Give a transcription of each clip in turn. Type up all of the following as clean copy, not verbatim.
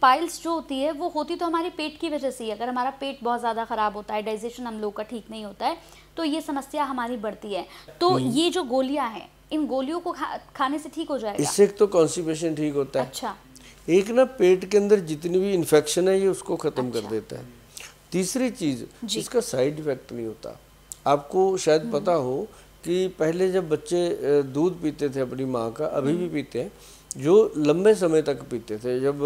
Piles जो होती है वो होती तो हमारे पेट की वजह से ही। अगर हमारा पेट बहुत ज़्यादा ख़राब होता है, डाइजेशन हम लोग का ठीक नहीं होता है, तो ये समस्या हमारी बढ़ती है। तो ये जो गोलियां हैं, इन गोलियों को खाने से ठीक हो जाएगा? इससे तो कॉन्स्टिपेशन ठीक होता है। अच्छा। एक ना पेट के अंदर जितनी भी इन्फेक्शन है ये उसको ख़त्म कर देता है। तीसरी चीज़, इसका साइड इफ़ेक्ट नहीं होता। आपको शायद पता हो कि पहले जब बच्चे दूध पीते थे अपनी माँ का, अभी भी पीते हैं, जो लंबे समय तक पीते थे, जब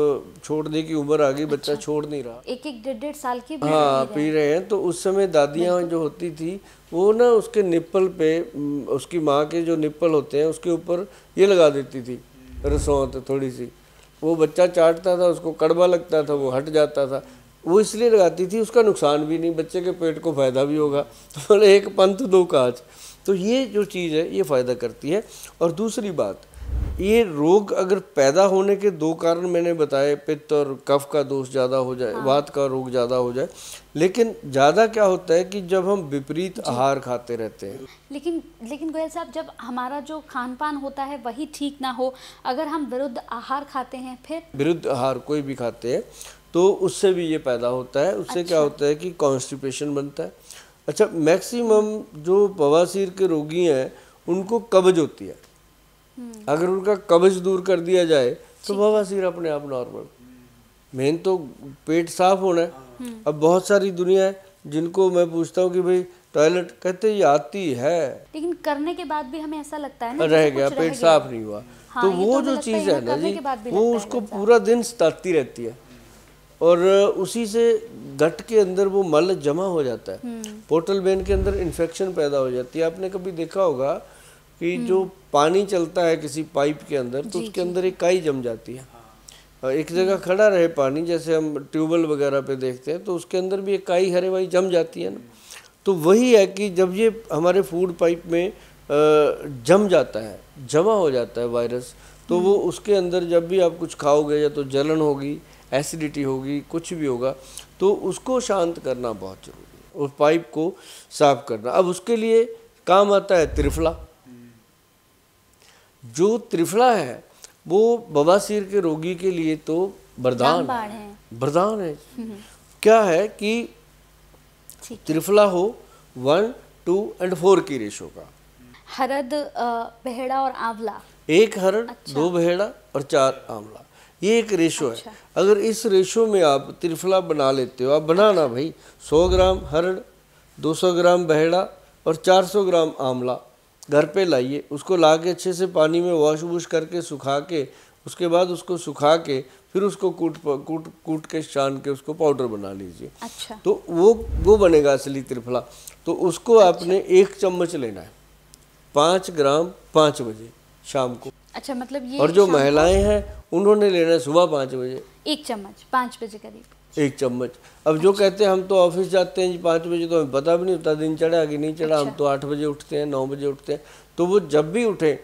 छोड़ने की उम्र आ गई, बच्चा छोड़ नहीं रहा, 1-1, 1.5 साल की भी हाँ पी रहे हैं, तो उस समय दादियाँ जो होती थी वो ना उसके निप्पल पे, उसकी माँ के जो निप्पल होते हैं उसके ऊपर ये लगा देती थी रसौंत थोड़ी सी। वो बच्चा चाटता था, उसको कड़वा लगता था, वो हट जाता था। वो इसलिए लगाती थी, उसका नुकसान भी नहीं, बच्चे के पेट को फ़ायदा भी होगा। तो एक पंथ दो काज। तो ये जो चीज़ है ये फ़ायदा करती है। और दूसरी बात, ये रोग अगर पैदा होने के दो कारण मैंने बताए, पित्त और कफ का दोष ज़्यादा हो जाए, वात का रोग ज़्यादा हो जाए। लेकिन ज़्यादा क्या होता है कि जब हम विपरीत आहार खाते रहते हैं। लेकिन गोयल साहब, जब हमारा जो खान पान होता है वही ठीक ना हो, अगर हम विरुद्ध आहार खाते हैं, फिर विरुद्ध आहार कोई भी खाते हैं तो उससे भी ये पैदा होता है। उससे क्या होता है कि कॉन्स्टिपेशन बनता है। अच्छा, मैक्सिमम जो बवासीर के रोगी हैं उनको कब्ज होती है। अगर उनका कब्ज दूर कर दिया जाए तो बवासीर अपने आप नॉर्मल। मेन तो पेट साफ होना है। अब बहुत सारी दुनिया है जिनको मैं पूछता हूँ कि भाई टॉयलेट, कहते ये आती है, लेकिन करने के बाद भी हमें ऐसा लगता है ना रह गया, पेट साफ नहीं हुआ। तो वो जो चीज़ है ना जी, वो उसको पूरा दिन सताती रहती है और उसी से गट के अंदर वो मल जमा हो जाता है। पोर्टल वेन के अंदर इन्फेक्शन पैदा हो जाती है। आपने कभी देखा होगा कि जो पानी चलता है किसी पाइप के अंदर, तो उसके अंदर एक काई जम जाती है। एक जगह खड़ा रहे पानी, जैसे हम ट्यूबवेल वगैरह पे देखते हैं, तो उसके अंदर भी एक काई हरे वाई जम जाती है ना। तो वही है कि जब ये हमारे फूड पाइप में जम जाता है, जमा हो जाता है वायरस, तो वो उसके अंदर जब भी आप कुछ खाओगे या तो जलन होगी, एसिडिटी होगी, कुछ भी होगा, तो उसको शांत करना बहुत ज़रूरी है, उस पाइप को साफ करना। अब उसके लिए काम आता है त्रिफला। जो त्रिफला है वो बवासीर के रोगी के लिए तो वरदान है, वरदान है। क्या है कि त्रिफला हो 1, 2 और 4 की रेशो का। हरद, बहेड़ा और आंवला, 1 हरड़, 2 बहेड़ा और 4 आंवला, ये एक रेशो है। अगर इस रेशो में आप त्रिफला बना लेते हो, आप बनाना भाई, 100 ग्राम हरड़, 200 ग्राम बहेड़ा और 400 ग्राम आंवला घर पे लाइए। उसको ला के अच्छे से पानी में वॉश वूश करके सुखा के, उसके बाद उसको सुखा के फिर उसको कूट के छान के उसको पाउडर बना लीजिए। अच्छा। तो वो बनेगा असली त्रिफला। तो उसको आपने 1 चम्मच लेना है, 5 ग्राम 5 बजे शाम को। अच्छा, मतलब ये। और जो महिलाएं हैं उन्होंने लेना है सुबह 5 बजे, 1 चम्मच, 5 बजे करीब 1 चम्मच। अब जो कहते हैं हम तो ऑफिस जाते हैं जी 5 बजे, तो हमें पता भी नहीं होता दिन चढ़ा कि नहीं चढ़ा। हम तो 8 बजे उठते हैं, 9 बजे उठते हैं। तो वो जब भी उठे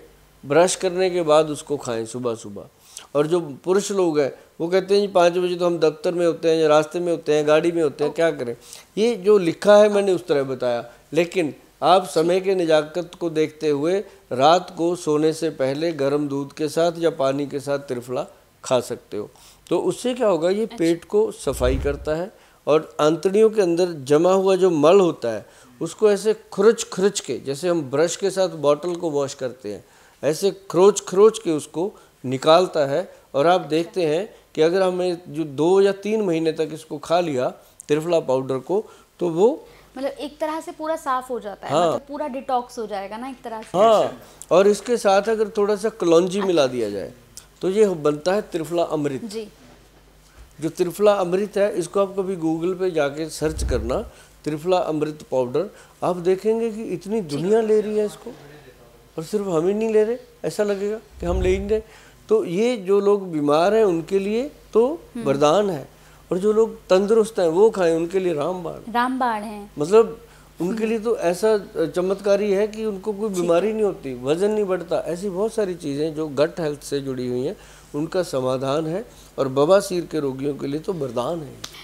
ब्रश करने के बाद उसको खाएं सुबह सुबह। और जो पुरुष लोग हैं वो कहते हैं जी 5 बजे तो हम दफ्तर में होते हैं या रास्ते में होते हैं, गाड़ी में होते हैं, क्या करें। ये जो लिखा है मैंने उस तरह बताया, लेकिन आप समय के नज़ाकत को देखते हुए रात को सोने से पहले गर्म दूध के साथ या पानी के साथ त्रिफला खा सकते हो। तो उससे क्या होगा, ये पेट को सफाई करता है और आंतड़ियों के अंदर जमा हुआ जो मल होता है उसको ऐसे खरुच के, जैसे हम ब्रश के साथ बॉटल को वॉश करते हैं, ऐसे खरोच के उसको निकालता है। और आप देखते हैं कि अगर हमें जो 2 या 3 महीने तक इसको खा लिया त्रिफला पाउडर को, तो वो मतलब एक तरह से पूरा साफ हो जाता है। मतलब पूरा डिटॉक्स हो जाएगा ना एक तरह से। हाँ, और इसके साथ अगर थोड़ा सा कलौंजी मिला दिया जाए तो ये बनता है त्रिफला अमृत जी। जो त्रिफला अमृत है, इसको आप कभी गूगल पे जाके सर्च करना, त्रिफला अमृत पाउडर। आप देखेंगे कि इतनी दुनिया ले रही है इसको और सिर्फ हम ही नहीं ले रहे, ऐसा लगेगा कि हम ले ही नहीं रहे। तो ये जो लोग बीमार हैं उनके लिए तो वरदान है, और जो लोग तंदुरुस्त हैं वो खाएं, उनके लिए रामबाण है। मतलब उनके लिए तो ऐसा चमत्कारी है कि उनको कोई बीमारी नहीं होती, वजन नहीं बढ़ता। ऐसी बहुत सारी चीज़ें जो गट हेल्थ से जुड़ी हुई हैं उनका समाधान है, और बवासीर के रोगियों के लिए तो वरदान है।